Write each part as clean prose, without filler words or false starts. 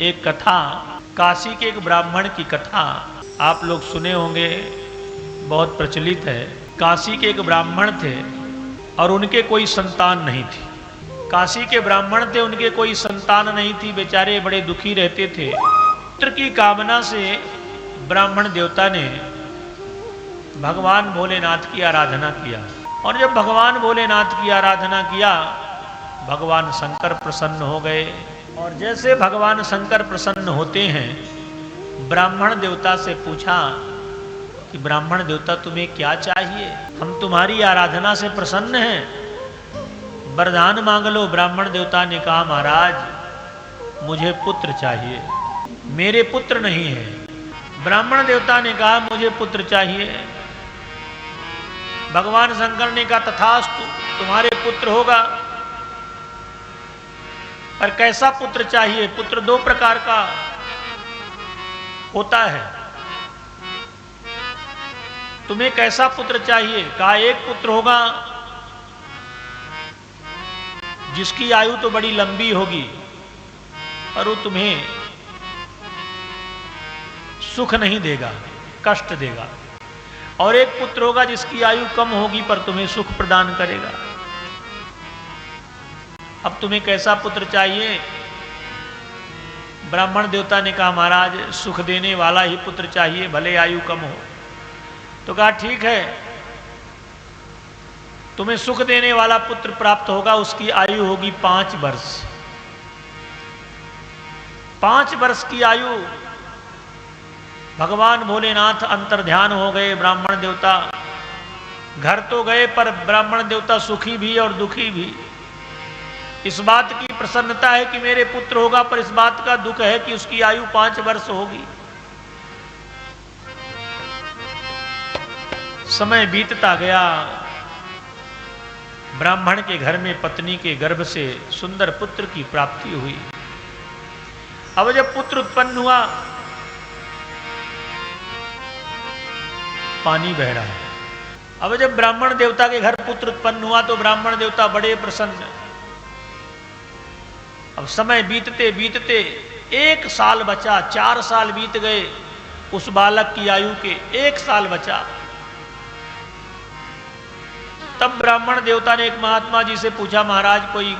एक कथा, काशी के एक ब्राह्मण की कथा आप लोग सुने होंगे, बहुत प्रचलित है। काशी के एक ब्राह्मण थे और उनके कोई संतान नहीं थी। काशी के ब्राह्मण थे, उनके कोई संतान नहीं थी, बेचारे बड़े दुखी रहते थे। पुत्र की कामना से ब्राह्मण देवता ने भगवान भोलेनाथ की आराधना किया, और जब भगवान भोलेनाथ की आराधना किया, भगवान शंकर प्रसन्न हो गए। और जैसे भगवान शंकर प्रसन्न होते हैं, ब्राह्मण देवता से पूछा कि ब्राह्मण देवता तुम्हें क्या चाहिए? हम तुम्हारी आराधना से प्रसन्न हैं, वरदान मांग लो। ब्राह्मण देवता ने कहा, महाराज मुझे पुत्र चाहिए, मेरे पुत्र नहीं है। ब्राह्मण देवता ने कहा, मुझे पुत्र चाहिए। भगवान शंकर ने कहा, तथास्तु, तुम्हारे पुत्र होगा, पर कैसा पुत्र चाहिए? पुत्र दो प्रकार का होता है, तुम्हें कैसा पुत्र चाहिए? कहा, एक पुत्र होगा जिसकी आयु तो बड़ी लंबी होगी, पर वो तुम्हें सुख नहीं देगा, कष्ट देगा। और एक पुत्र होगा जिसकी आयु कम होगी, पर तुम्हें सुख प्रदान करेगा। अब तुम्हें कैसा पुत्र चाहिए? ब्राह्मण देवता ने कहा, महाराज सुख देने वाला ही पुत्र चाहिए, भले आयु कम हो। तो कहा, ठीक है, तुम्हें सुख देने वाला पुत्र प्राप्त होगा, उसकी आयु होगी 5 वर्ष। 5 वर्ष की आयु। भगवान भोलेनाथ अंतर्ध्यान हो गए। ब्राह्मण देवता घर तो गए, पर ब्राह्मण देवता सुखी भी और दुखी भी। इस बात की प्रसन्नता है कि मेरे पुत्र होगा, पर इस बात का दुख है कि उसकी आयु 5 वर्ष होगी। समय बीतता गया। ब्राह्मण के घर में पत्नी के गर्भ से सुंदर पुत्र की प्राप्ति हुई। अब जब पुत्र उत्पन्न हुआ, पानी बह रहा है। अब जब ब्राह्मण देवता के घर पुत्र उत्पन्न हुआ, तो ब्राह्मण देवता बड़े प्रसन्न। अब समय बीतते बीतते 1 साल बचा, 4 साल बीत गए, उस बालक की आयु के 1 साल बचा। तब ब्राह्मण देवता ने एक महात्मा जी से पूछा, महाराज कोई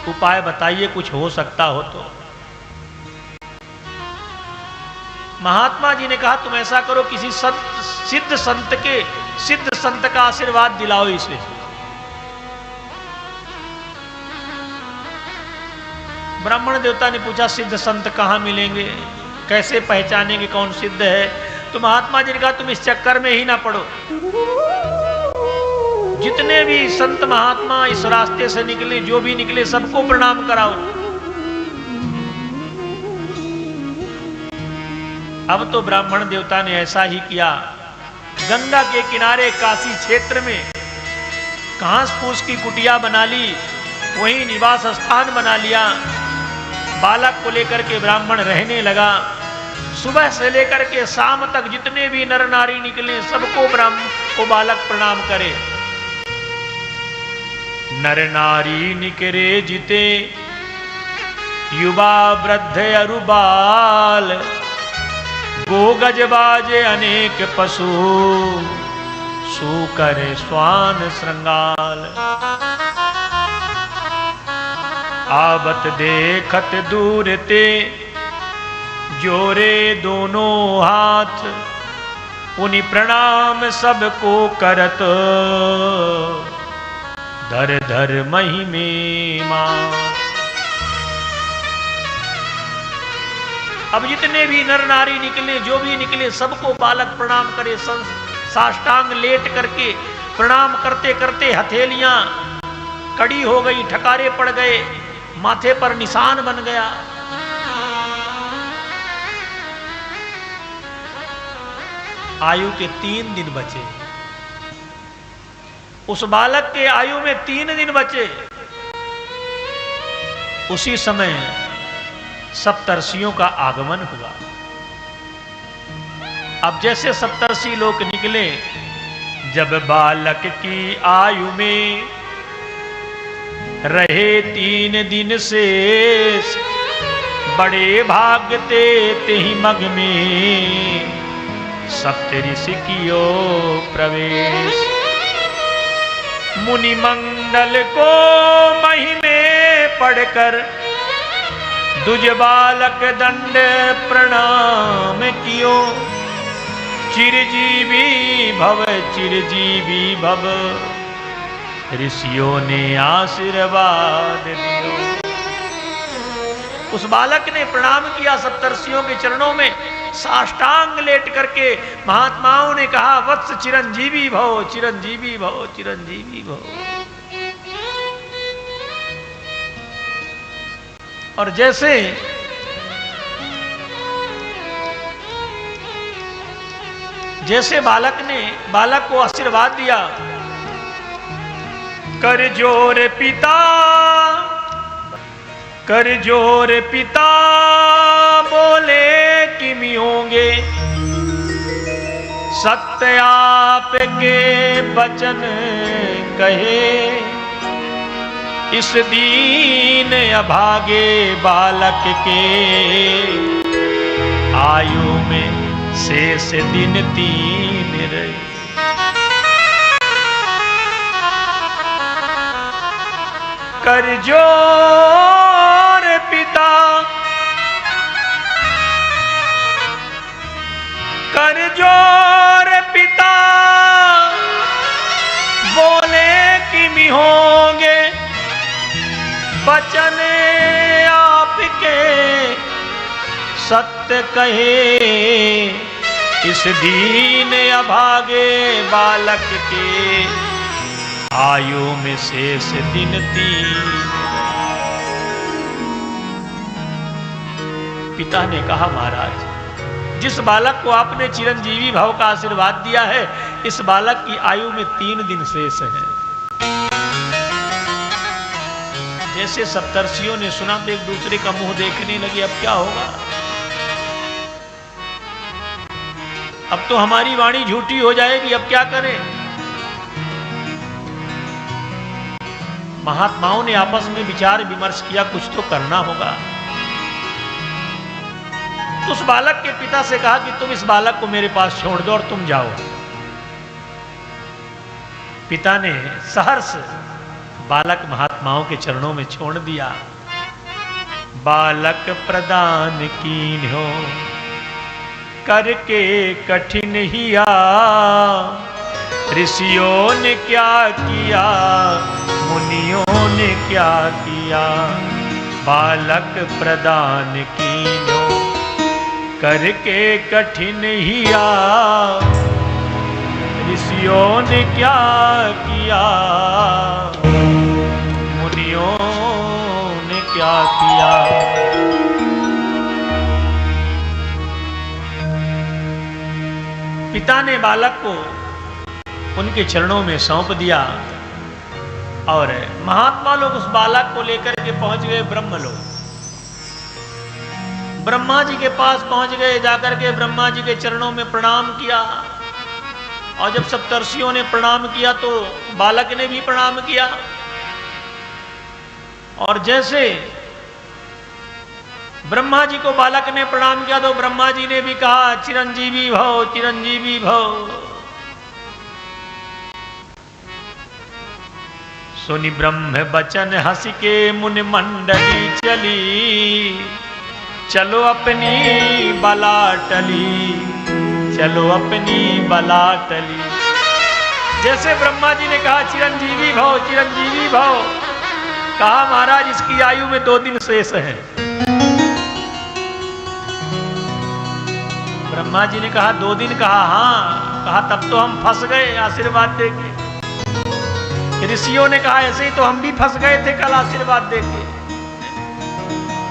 उपाय बताइए, कुछ हो सकता हो तो। महात्मा जी ने कहा, तुम ऐसा करो, किसी सिद्ध संत का आशीर्वाद दिलाओ इसे। ब्राह्मण देवता ने पूछा, सिद्ध संत कहां मिलेंगे, कैसे पहचानेंगे कौन सिद्ध है? तो महात्मा जी ने कहा, तुम इस चक्कर में ही ना पड़ो। जितने भी संत महात्मा इस रास्ते से निकले, जो भी निकले, सबको प्रणाम कराओ। अब तो ब्राह्मण देवता ने ऐसा ही किया। गंगा के किनारे काशी क्षेत्र में घास फूस की कुटिया बना ली, वहीं निवास स्थान बना लिया। बालक को लेकर के ब्राह्मण रहने लगा। सुबह से लेकर के शाम तक जितने भी नर नारी निकले, सबको ब्राह्मण को बालक प्रणाम करे। नर नारी निकरे जिते, युवा वृद्ध अरु बाल, गो गज बाजे अनेक पशु, सूकर स्वान श्रृंगाल। आवत देखत दूर ते, जोरे दोनों हाथ, उन्हीं प्रणाम सबको करत, धर धर महिमे मां। अब जितने भी नर नारी निकले, जो भी निकले, सबको बालक प्रणाम करे। साष्टांग लेट करके प्रणाम करते करते हथेलियां कड़ी हो गई, ठकारे पड़ गए, माथे पर निशान बन गया। आयु के 3 दिन बचे। उस बालक के आयु में 3 दिन बचे। उसी समय सप्तर्षियों का आगमन हुआ। अब जैसे सप्तर्षि लोग निकले, जब बालक की आयु में रहे 3 दिन शेष, बड़े भाग्य ते तेहि मग में, सप्त ऋषि कियो प्रवेश। मुनि मंडल को महिमे पढ़कर, दुज बालक दंड प्रणाम कियो। चिरजीवी भव चिरजीवी भव, ऋषियों ने आशीर्वाद दियो। उस बालक ने प्रणाम किया सप्तर्षियों के चरणों में, साष्टांग लेट करके महात्माओं ने कहा, वत्स चिरंजीवी भव चिरंजीवी भव चिरंजीवी भव। और जैसे बालक को आशीर्वाद दिया, कर जोर पिता बोले किम होंगे, सत्य आप के वचन कहे। इस दीन अभागे बालक के, आयु में शेष दिन 3 रहे। कर जोर पिता, कर जोर पिता बोले किम होंगे, वचन आपके सत्य कहे। इस दीन अभागे बालक के, आयु में शेष दिन 3। पिता ने कहा, महाराज जिस बालक को आपने चिरंजीवी भाव का आशीर्वाद दिया है, इस बालक की आयु में 3 दिन शेष है। जैसे सप्तर्षियों ने सुना तो एक दूसरे का मुंह देखने लगे, अब क्या होगा, अब तो हमारी वाणी झूठी हो जाएगी, अब क्या करें। महात्माओं ने आपस में विचार विमर्श किया, कुछ तो करना होगा। तो उस बालक के पिता से कहा कि तुम इस बालक को मेरे पास छोड़ दो और तुम जाओ। पिता ने सहर्ष बालक महात्माओं के चरणों में छोड़ दिया। बालक प्रदान कीन हो, करके कठिन हिया, ऋषियों ने क्या किया, मुनियों ने क्या किया। बालक प्रदान कीनो, करके कठिन हिया, ऋषियों ने क्या किया, मुनियों ने क्या किया। पिता ने बालक को उनके चरणों में सौंप दिया और महात्मा लोग उस बालक को लेकर के पहुंच गए ब्रह्मलोक। ब्रह्मा जी के पास पहुंच गए, जाकर के ब्रह्मा जी के चरणों में प्रणाम किया। और जब सप्तर्षियों ने प्रणाम किया तो बालक ने भी प्रणाम किया। और जैसे ब्रह्मा जी को बालक ने प्रणाम किया तो ब्रह्मा जी ने भी कहा, चिरंजीवी भव चिरंजीवी भव। सुनि ब्रह्म बचन हंस के मुनि मंडली चली, चलो अपनी बला टली, चलो अपनी बला टली। जैसे ब्रह्मा जी ने कहा चिरंजीवी भव चिरंजीवी भव, कहा महाराज इसकी आयु में 2 दिन शेष है। ब्रह्मा जी ने कहा 2 दिन, कहा हाँ, कहा तब तो हम फंस गए आशीर्वाद देके। ऋषियों ने कहा ऐसे ही तो हम भी फंस गए थे कल आशीर्वाद देके,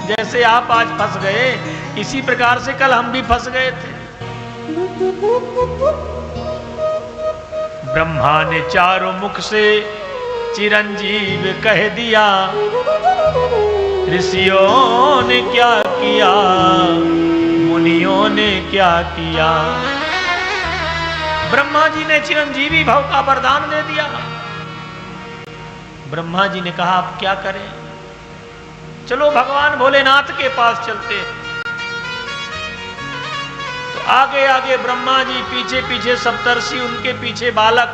जैसे आप आज फंस गए इसी प्रकार से कल हम भी फंस गए थे। ब्रह्मा ने चारों मुख से चिरंजीव कह दिया, ऋषियों ने क्या किया, मुनियों ने क्या किया। ब्रह्मा जी ने चिरंजीवी भव का वरदान दे दिया ब्रह्मा जी ने कहा आप क्या करें, चलो भगवान भोलेनाथ के पास चलते हैं। तो आगे आगे ब्रह्मा जी, पीछे पीछे सप्तर्षि, उनके पीछे बालक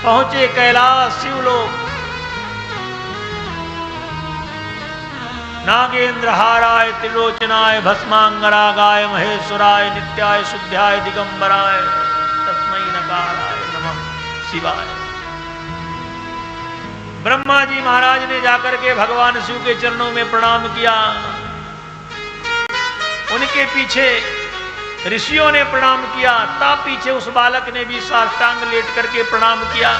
पहुंचे कैलाश शिवलोक। नागेंद्रहाराय त्रिलोचनाय भस्मांगरागाय महेश्वराय नित्याय शुद्ध्याय दिगंबराय तस्मै नकाराय नमः शिवाय। ब्रह्मा जी महाराज ने जाकर के भगवान शिव के चरणों में प्रणाम किया। उनके पीछे ऋषियों ने प्रणाम किया, तब पीछे उस बालक ने भी साष्टांग लेट करके प्रणाम किया।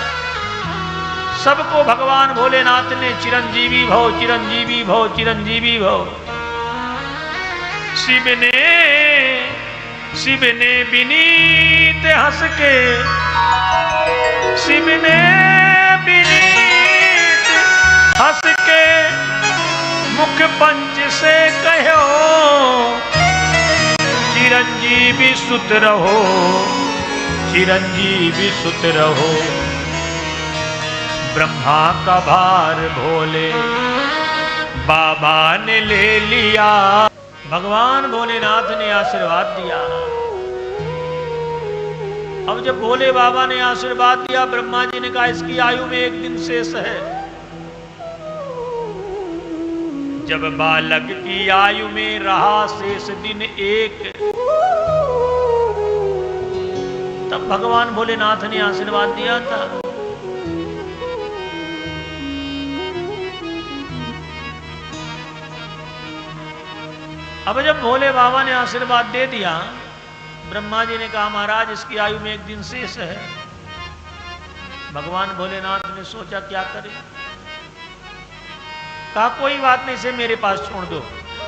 सबको भगवान भोलेनाथ ने चिरंजीवी भव, चिरंजीवी भव, चिरंजीवी भव। शिव ने विनीत हंस के, शिव ने विनीत हंस के मुख पंच से कहो, चिरंजीवी सुत रहो, चिरंजीवी सुत रहो। ब्रह्मा का भार भोले बाबा ने ले लिया। भगवान भोलेनाथ ने आशीर्वाद दिया। अब जब भोले बाबा ने आशीर्वाद दिया, ब्रह्मा जी ने कहा इसकी आयु में एक दिन शेष है। जब बालक की आयु में रहा शेष दिन एक, तब भगवान भोलेनाथ ने आशीर्वाद दिया था। अब जब भोले बाबा ने आशीर्वाद दे दिया, ब्रह्मा जी ने कहा महाराज इसकी आयु में एक दिन शेष है। भगवान भोलेनाथ ने सोचा क्या करे, कहा कोई बात नहीं, इसे मेरे पास छोड़ दो,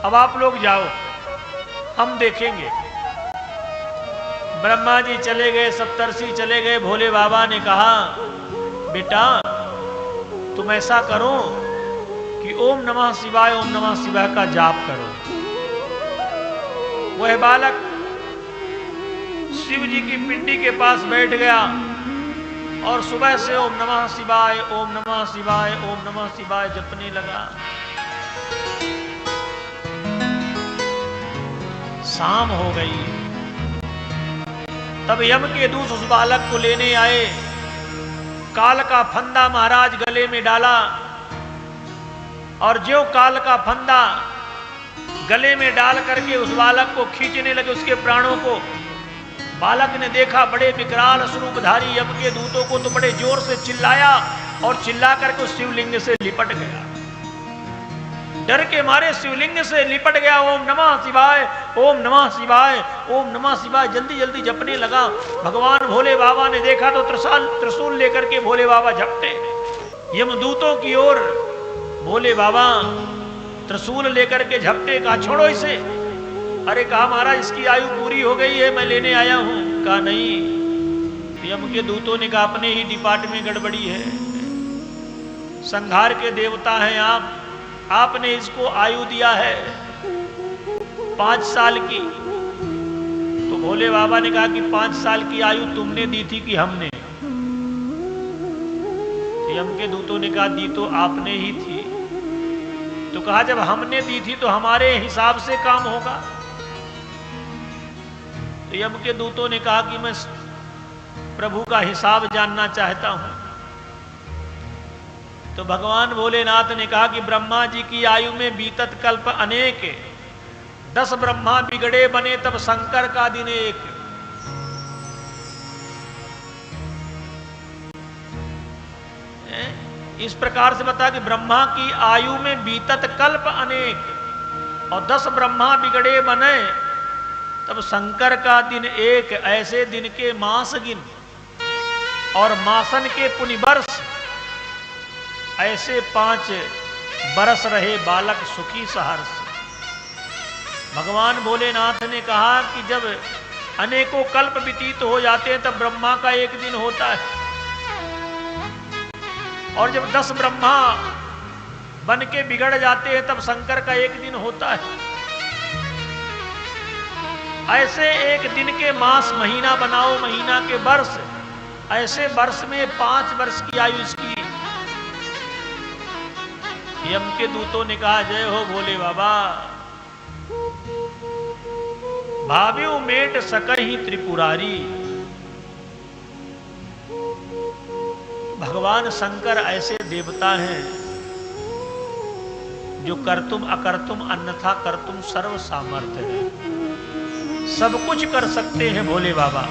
अब आप लोग जाओ, हम देखेंगे। ब्रह्मा जी चले गए, सप्तर्षि चले गए। भोले बाबा ने कहा बेटा तुम ऐसा करो कि ओम नमः शिवाय, ओम नमः शिवाय का जाप करो। वह बालक शिव जी की पिंडी के पास बैठ गया और सुबह से ओम नमः शिवाय, ओम नमः शिवाय, ओम नमः शिवाय जपने लगा। शाम हो गई, तब यम के दूत उस बालक को लेने आए। काल का फंदा महाराज गले में डाला और जो काल का फंदा गले में डाल करके उस बालक को खींचने लगे, उसके प्राणों को। बालक ने देखा बड़े विकराल स्वरूपधारी यम के दूतों को, तो बड़े जोर से चिल्लाया और चिल्ला करके उस शिवलिंग से लिपट गया। डर के मारे शिवलिंग से लिपट गया। ओम नमः शिवाय, ओम नमः शिवाय, ओम नमः शिवाय जल्दी जल्दी जपने लगा। भगवान भोले बाबा ने देखा तो त्रिशूल लेकर के भोले बाबा झपटे यमदूतों की ओर। भोले बाबा त्रिशूल लेकर के झपटे, कहा छोड़ो इसे। अरे कहा महाराज इसकी आयु पूरी हो गई है, मैं लेने आया हूं। कहा नहीं, यम के दूतों ने कहा अपने ही डिपार्ट में गड़बड़ी है, संहार के देवता हैं आप, आपने इसको आयु दिया है 5 साल की। तो भोले बाबा ने कहा कि 5 साल की आयु तुमने दी थी कि हमने? यम के दूतों ने कहा दी तो आपने ही थी। तो कहा जब हमने दी थी तो हमारे हिसाब से काम होगा। तो यम के दूतों ने कहा कि मैं प्रभु का हिसाब जानना चाहता हूं। तो भगवान भोलेनाथ ने कहा कि ब्रह्मा जी की आयु में बीतत कल्प अनेक, 10 ब्रह्मा बिगड़े बने तब शंकर का दिन एक। इस प्रकार से बता कि ब्रह्मा की आयु में बीतत कल्प अनेक और 10 ब्रह्मा बिगड़े बने तब शंकर का दिन एक। ऐसे दिन के मास गिन और मासन के पुनि वर्ष, ऐसे 5 बरस रहे बालक सुखी सहर्ष। भगवान भोलेनाथ ने कहा कि जब अनेकों कल्प व्यतीत हो जाते हैं तब ब्रह्मा का एक दिन होता है, और जब 10 ब्रह्मा बन के बिगड़ जाते हैं तब शंकर का एक दिन होता है। ऐसे एक दिन के मास महीना बनाओ, महीना के वर्ष, ऐसे वर्ष में 5 वर्ष की आयु इसकी यम के दूतों ने कहा जय हो भोले बाबा, भाव्यू मेट सकहि त्रिपुरारी। भगवान शंकर ऐसे देवता हैं जो कर्तुम अकर्तुम अन्यथा कर्तुम सर्व सामर्थ्य है, सब कुछ कर सकते हैं भोले बाबा।